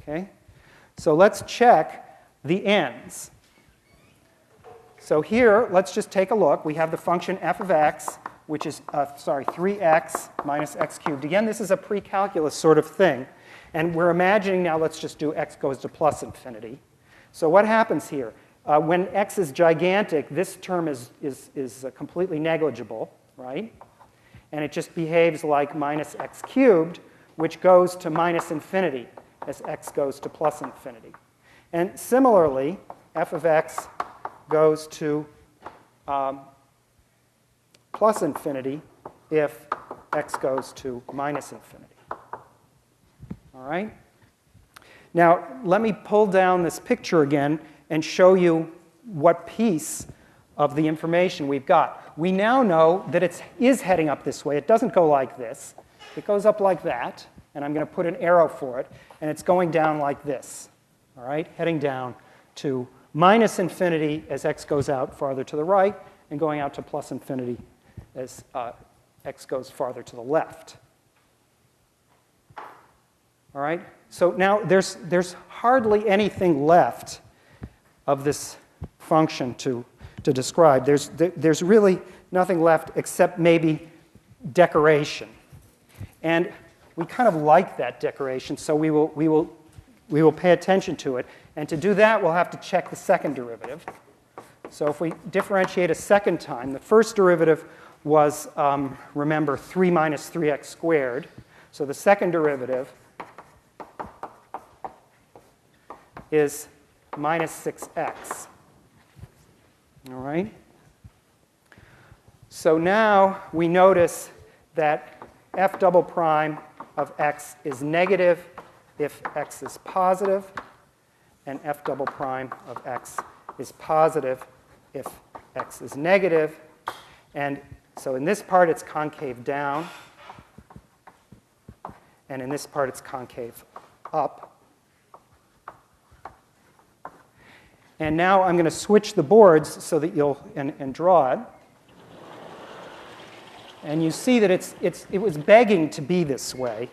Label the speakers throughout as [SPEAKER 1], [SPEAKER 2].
[SPEAKER 1] Okay? So let's check the ends. So here, let's just take a look. We have the function f of x, which is, 3x minus x cubed. Again, this is a pre-calculus sort of thing. And we're imagining now, let's just do x goes to plus infinity. So what happens here? When x is gigantic, this term is completely negligible, right? And it just behaves like minus x cubed, which goes to minus infinity as x goes to plus infinity. And similarly, f of x goes to plus infinity if x goes to minus infinity. All right? Now, let me pull down this picture again and show you what piece of the information we've got. We now know that it is heading up this way. It doesn't go like this. It goes up like that, and I'm going to put an arrow for it, and it's going down like this, all right, heading down to minus infinity as x goes out farther to the right, and going out to plus infinity as x goes farther to the left. All right? So now there's hardly anything left of this function to describe. There's really nothing left except maybe decoration. And we kind of like that decoration, so we will pay attention to it. And to do that, we'll have to check the second derivative. So if we differentiate a second time, the first derivative was, remember, 3 minus 3x squared. So the second derivative is minus 6x. All right? So now we notice that f double prime of x is negative if x is positive, and f double prime of x is positive if x is negative. And so in this part, it's concave down, and in this part, it's concave up. And now I'm going to switch the boards so that you'll and draw it. And you see that it was begging to be this way,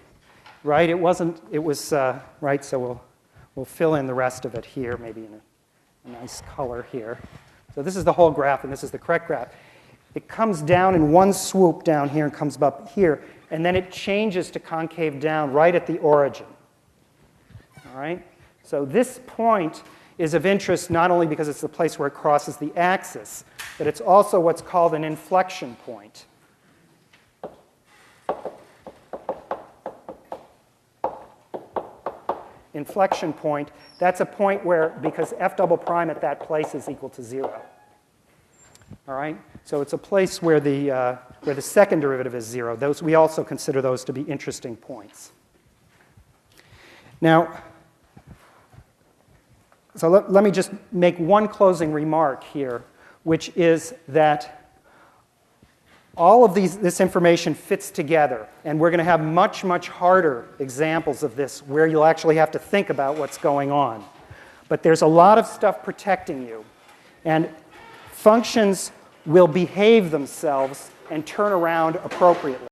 [SPEAKER 1] right? It wasn't. It was right. So we'll fill in the rest of it here, maybe in a nice color here. So this is the whole graph, and this is the correct graph. It comes down in one swoop down here and comes up here, and then it changes to concave down right at the origin. All right. So this point is of interest not only because it's the place where it crosses the axis, but it's also what's called an inflection point. Inflection point, that's a point where, because f double prime at that place is equal to 0. All right? So it's a place where the second derivative is 0. We also consider those to be interesting points. Now, so let me just make one closing remark here, which is that all of this information fits together, and we're going to have much, much harder examples of this where you'll actually have to think about what's going on. But there's a lot of stuff protecting you, and functions will behave themselves and turn around appropriately.